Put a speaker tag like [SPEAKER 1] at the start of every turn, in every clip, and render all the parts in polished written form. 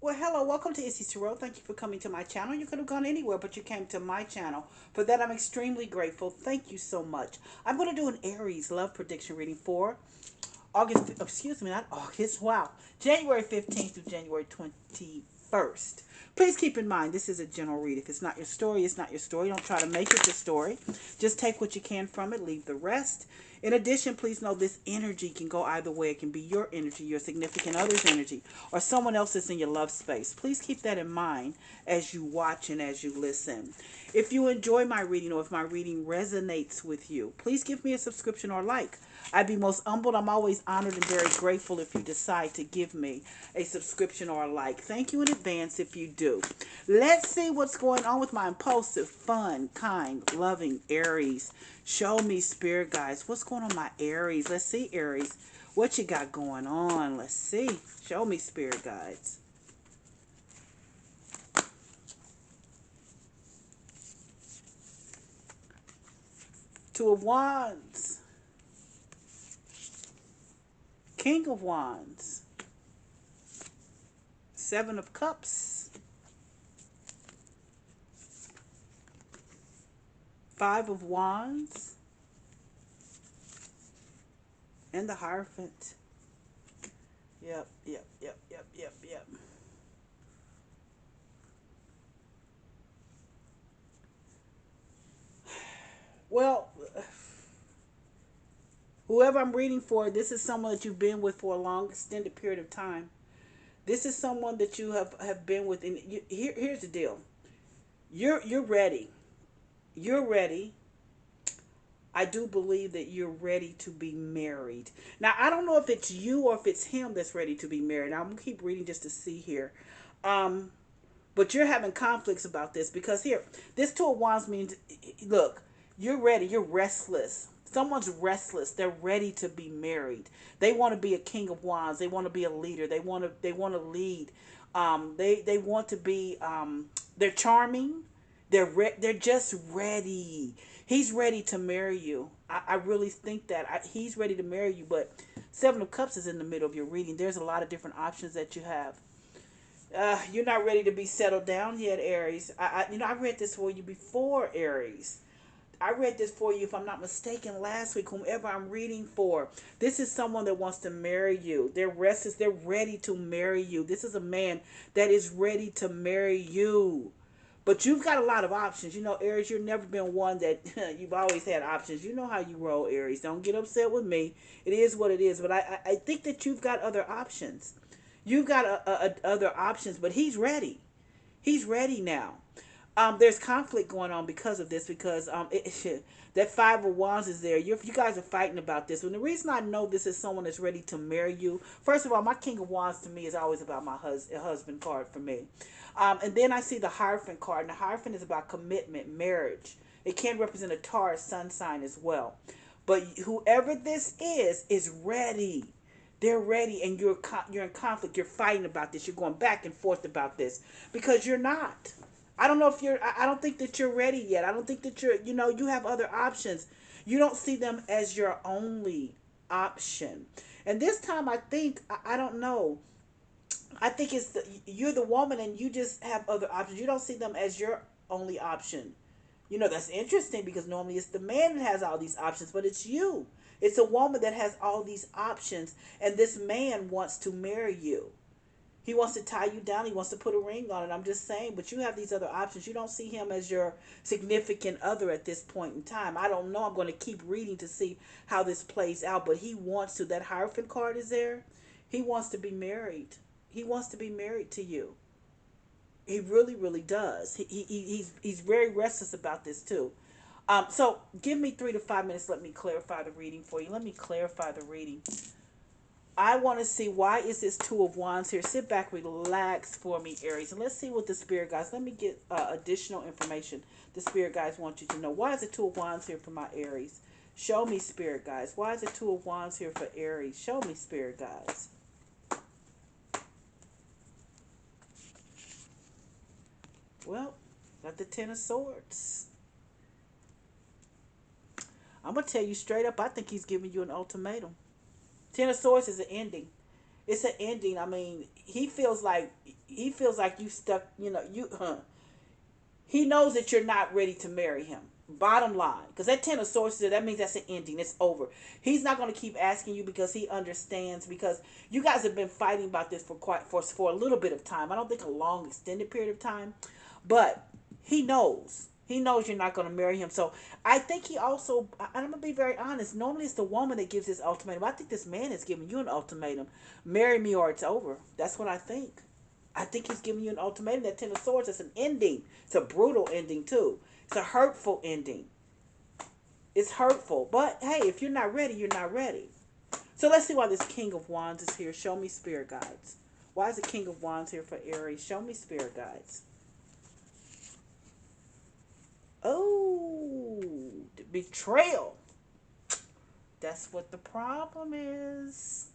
[SPEAKER 1] Well, hello, welcome to Issy Tarot. Thank you for coming to my channel. You could have gone anywhere, but you came to my channel. For that, I'm extremely grateful. Thank you so much. I'm going to do an Aries love prediction reading for August, excuse me, not August, wow, January 15th through January 21st. Please keep in mind, this is a general read. If it's not your story, it's not your story. Don't try to make it your story. Just take what you can from it, leave the rest. In addition, please know this energy can go either way. It can be your energy, your significant other's energy, or someone else's in your love space. Please keep that in mind as you watch and as you listen. If you enjoy my reading or if my reading resonates with you, please give me a subscription or like. I'd be most humbled. I'm always honored and very grateful if you decide to give me a subscription or a like. Thank you in advance if you do. Let's see what's going on with my impulsive, fun, kind, loving Aries. Show me, spirit guides. What's going on, my Aries? Let's see, Aries. What you got going on? Let's see. Show me, spirit guides. Two of Wands. King of Wands. Seven of Cups. Five of Wands. And the Hierophant. Yep. Well, whoever I'm reading for, this is someone that you've been with for a long, extended period of time. This is someone that you have been with. And here's the deal. You're ready. You're ready. I do believe that you're ready to be married. Now, I don't know if it's you or if it's him that's ready to be married. I'm going to keep reading just to see here. Um, but you're having conflicts about this because here, this Two of Wands means, look, you're ready. You're restless. Someone's restless. They're ready to be married. They want to be a King of Wands. They want to be a leader. They want to lead. They want to be. They're charming. They're just ready. He's ready to marry you. I really think that he's ready to marry you. But Seven of Cups is in the middle of your reading. There's a lot of different options that you have. You're not ready to be settled down yet, Aries. I read this for you before, Aries. I read this for you, if I'm not mistaken, last week. Whomever I'm reading for, this is someone that wants to marry you. They're restless. They're ready to marry you. This is a man that is ready to marry you. But you've got a lot of options. You know, Aries, you've never been one that you've always had options. You know how you roll, Aries. Don't get upset with me. It is what it is. But I think that you've got other options. You've got other options, but he's ready. He's ready now. There's conflict going on because of this, because that Five of Wands is there. You guys are fighting about this. And the reason I know this is someone that's ready to marry you, first of all, my King of Wands to me is always about my husband card for me. And then I see the Hierophant card, and the Hierophant is about commitment, marriage. It can represent a Taurus sun sign as well. But whoever this is ready. They're ready, and you're in conflict. You're fighting about this. You're going back and forth about this because you're not. I don't know if you're. I don't think that you're ready yet. I don't think that you're. You know, you have other options. You don't see them as your only option. And this time, I think I don't know. I think you're the woman, and you just have other options. You don't see them as your only option. You know, that's interesting because normally it's the man that has all these options, but it's you. It's a woman that has all these options, and this man wants to marry you. He wants to tie you down. He wants to put a ring on it. I'm just saying, but you have these other options. You don't see him as your significant other at this point in time. I don't know. I'm going to keep reading to see how this plays out, but he wants to. That Hierophant card is there. He wants to be married. He wants to be married to you. He really, really does. He's very restless about this too. So give me 3 to 5 minutes. Let me clarify the reading for you. Let me clarify the reading. I want to see, why is this Two of Wands here? Sit back, relax for me, Aries. And let's see what the Spirit Guides, let me get additional information the Spirit Guides want you to know. Why is the Two of Wands here for my Aries? Show me, Spirit Guides. Why is the Two of Wands here for Aries? Show me, Spirit Guides. Well, got the Ten of Swords. I'm going to tell you straight up, I think he's giving you an ultimatum. Ten of Swords is an ending. It's an ending. I mean, he feels like he feels like you stuck, he knows that you're not ready to marry him. Bottom line, because that Ten of Swords, that means that's an ending. It's over. He's not going to keep asking you because he understands. Because you guys have been fighting about this for a little bit of time. I don't think a long extended period of time, but he knows. He knows you're not going to marry him. So I think he also. I'm going to be very honest. Normally it's the woman that gives this ultimatum. I think this man is giving you an ultimatum: marry me or it's over. That's what I think. I think he's giving you an ultimatum. That Ten of Swords is an ending. It's a brutal ending too. It's a hurtful ending. It's hurtful. But hey, if you're not ready, you're not ready. So let's see why this King of Wands is here. Show me spirit guides. Why is the King of Wands here for Aries? Show me spirit guides. Oh, betrayal. That's what the problem is.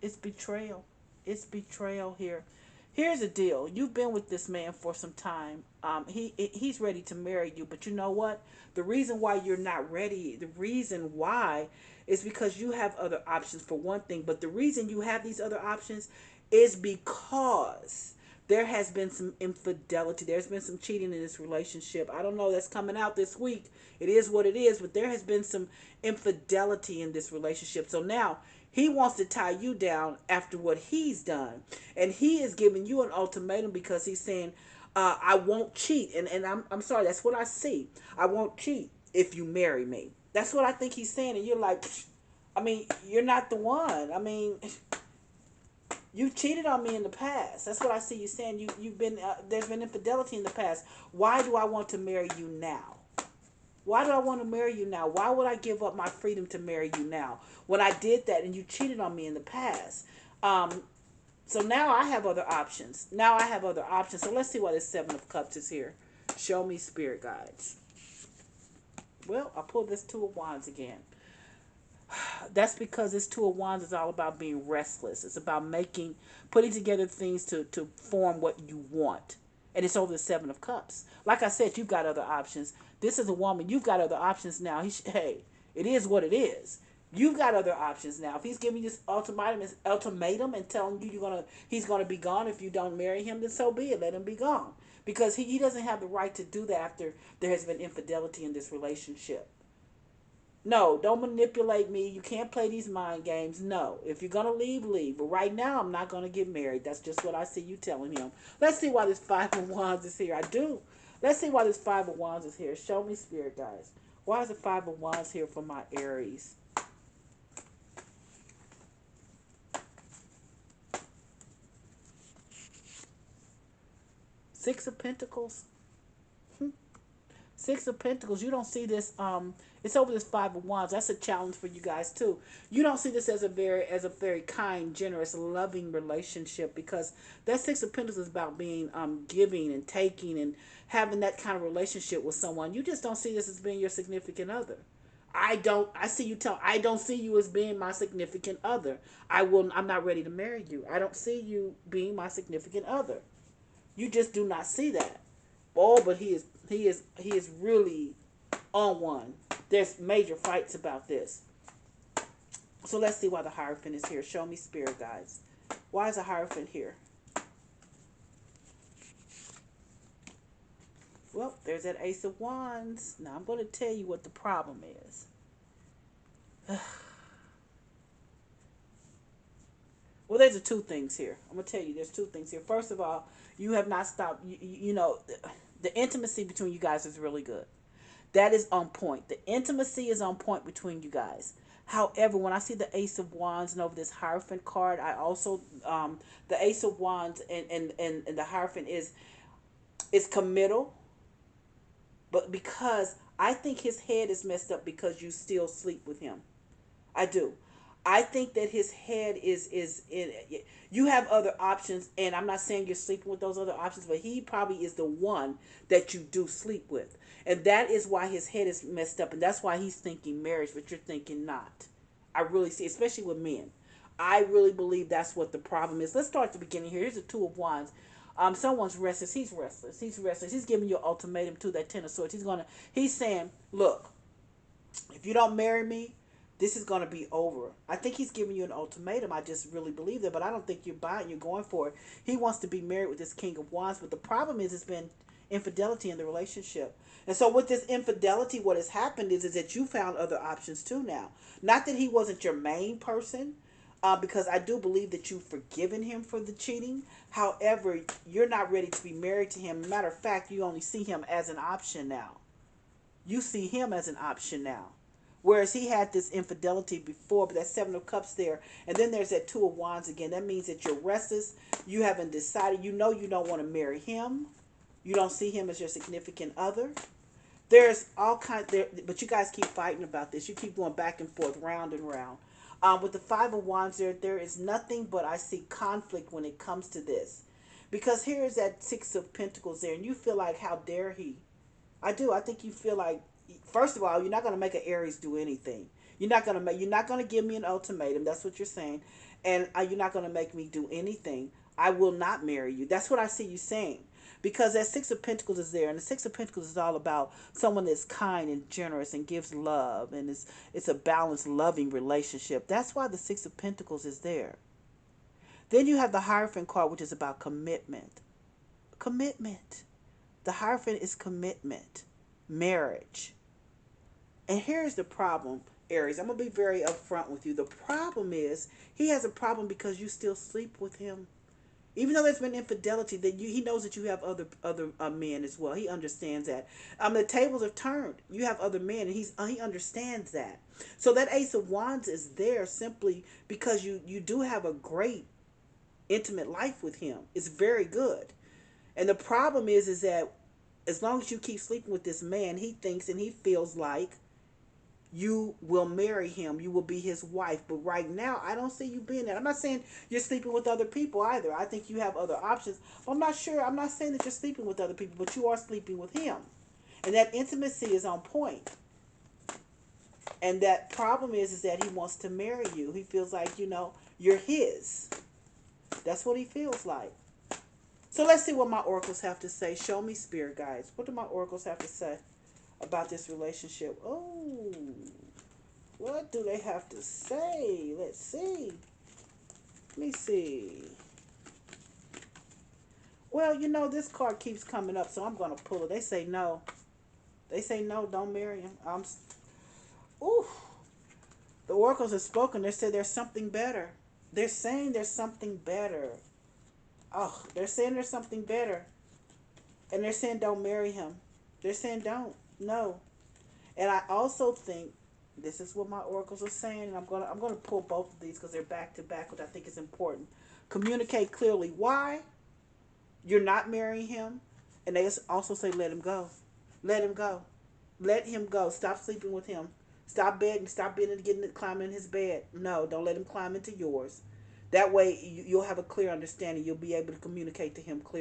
[SPEAKER 1] It's betrayal. It's betrayal here. Here's the deal. You've been with this man for some time. He's ready to marry you, but you know what? The reason why you're not ready, the reason why is because you have other options for one thing, but the reason you have these other options is because there has been some infidelity. There's been some cheating in this relationship. I don't know, that's coming out this week. It is what it is, but there has been some infidelity in this relationship. So now he wants to tie you down after what he's done. And he is giving you an ultimatum because he's saying, I won't cheat. And I'm sorry, that's what I see. I won't cheat if you marry me. That's what I think he's saying. And you're like, I mean, you're not the one. I mean, you cheated on me in the past. That's what I see you saying. You've been there's been infidelity in the past. Why do I want to marry you now? Why do I want to marry you now? Why would I give up my freedom to marry you now when I did that and you cheated on me in the past? So now I have other options. Now I have other options. So let's see why this Seven of Cups is here. Show me spirit guides. Well, I pulled this Two of Wands again. That's because this Two of Wands is all about being restless. It's about putting together things to form what you want. And it's over the Seven of Cups. Like I said, you've got other options. This is a woman. You've got other options now. Hey, it is what it is. You've got other options now. If he's giving you this ultimatum and telling you he's gonna be gone if you don't marry him, then so be it. Let him be gone. Because he doesn't have the right to do that after there has been infidelity in this relationship. No, don't manipulate me. You can't play these mind games. No. If you're going to leave, leave. But right now, I'm not going to get married. That's just what I see you telling him. Let's see why this Five of Wands is here. I do. Let's see why this Five of Wands is here. Show me spirit, guys. Why is the Five of Wands here for my Aries? Six of Pentacles. Six of Pentacles. You don't see this. It's over this Five of Wands. That's a challenge for you guys too. You don't see this as a very kind, generous, loving relationship, because that Six of Pentacles is about being giving and taking and having that kind of relationship with someone. You just don't see this as being your significant other. I see you I don't see you as being my significant other. I'm not ready to marry you. I don't see you being my significant other. You just do not see that. Oh, but he is really on one. There's major fights about this. So let's see why the Hierophant is here. Show me spirit guides. Why is the Hierophant here? Well, there's that Ace of Wands. Now I'm going to tell you what the problem is. Well, there's two things here. I'm going to tell you there's two things here. First of all, you have not stopped. You know, the intimacy between you guys is really good. That is on point. The intimacy is on point between you guys. However, when I see the Ace of Wands and over this Hierophant card, I also, the Ace of Wands and the Hierophant is committal. But because I think his head is messed up because you still sleep with him. I do. I think that his head is in. You have other options, and I'm not saying you're sleeping with those other options, but he probably is the one that you do sleep with, and that is why his head is messed up, and that's why he's thinking marriage, but you're thinking not. I really see, especially with men. I really believe that's what the problem is. Let's start at the beginning here. Here's the Two of Wands. Someone's restless. He's restless. He's restless. He's giving you an ultimatum to that Ten of Swords. He's saying, look, if you don't marry me, This is going to be over. I think he's giving you an ultimatum. I just really believe that, but I don't think you're buying. You're going for it. He wants to be married with this King of Wands, but the problem is, it's been infidelity in the relationship. And so with this infidelity, what has happened is that you found other options too now. Not that he wasn't your main person, because I do believe that you've forgiven him for the cheating. However, you're not ready to be married to him. Matter of fact, you only see him as an option now. You see him as an option now. Whereas he had this infidelity before, but that Seven of Cups there. And then there's that Two of Wands again. That means that you're restless. You haven't decided. You know you don't want to marry him. You don't see him as your significant other. There's all kinds there, but you guys keep fighting about this. You keep going back and forth, round and round. With the Five of Wands there is nothing but I see conflict when it comes to this. Because here is that Six of Pentacles there, and you feel like, how dare he? I do. I think you feel like, first of all, you're not going to make an Aries do anything. You're not going to give me an ultimatum. That's what you're saying, and you're not going to make me do anything. I will not marry you. That's what I see you saying, because that Six of Pentacles is there, and the Six of Pentacles is all about someone that's kind and generous and gives love, and it's a balanced, loving relationship. That's why the Six of Pentacles is there. Then you have the Hierophant card, which is about commitment. Commitment. The Hierophant is commitment, marriage. And here's the problem, Aries. I'm going to be very upfront with you. The problem is he has a problem because you still sleep with him. Even though there's been infidelity, that he knows that you have other men as well. He understands that. The tables have turned. You have other men, and he understands that. So that Ace of Wands is there simply because you do have a great intimate life with him. It's very good. And the problem is that as long as you keep sleeping with this man, he thinks and he feels like you will marry him. You will be his wife. But right now, I don't see you being that. I'm not saying you're sleeping with other people either. I think you have other options. But I'm not sure. I'm not saying that you're sleeping with other people, but you are sleeping with him. And that intimacy is on point. And that problem is that he wants to marry you. He feels like, you're his. That's what he feels like. So let's see what my oracles have to say. Show me, spirit guides. What do my oracles have to say about this relationship? Oh, what do they have to say? Let's see. Let me see. Well, this card keeps coming up, so I'm going to pull it. They say no. They say no, don't marry him. Ooh. The oracles have spoken. They say there's something better. They're saying there's something better. Oh, they're saying there's something better. And they're saying don't marry him. They're saying don't. No. And I also think this is what my oracles are saying, and I'm gonna pull both of these because they're back to back, which I think is important. Communicate clearly why you're not marrying him, and they also say let him go. Let him go. Let him go. Stop sleeping with him. Stop begging. Stop climbing in his bed. No, don't let him climb into yours. That way you'll have a clear understanding. You'll be able to communicate to him clearly.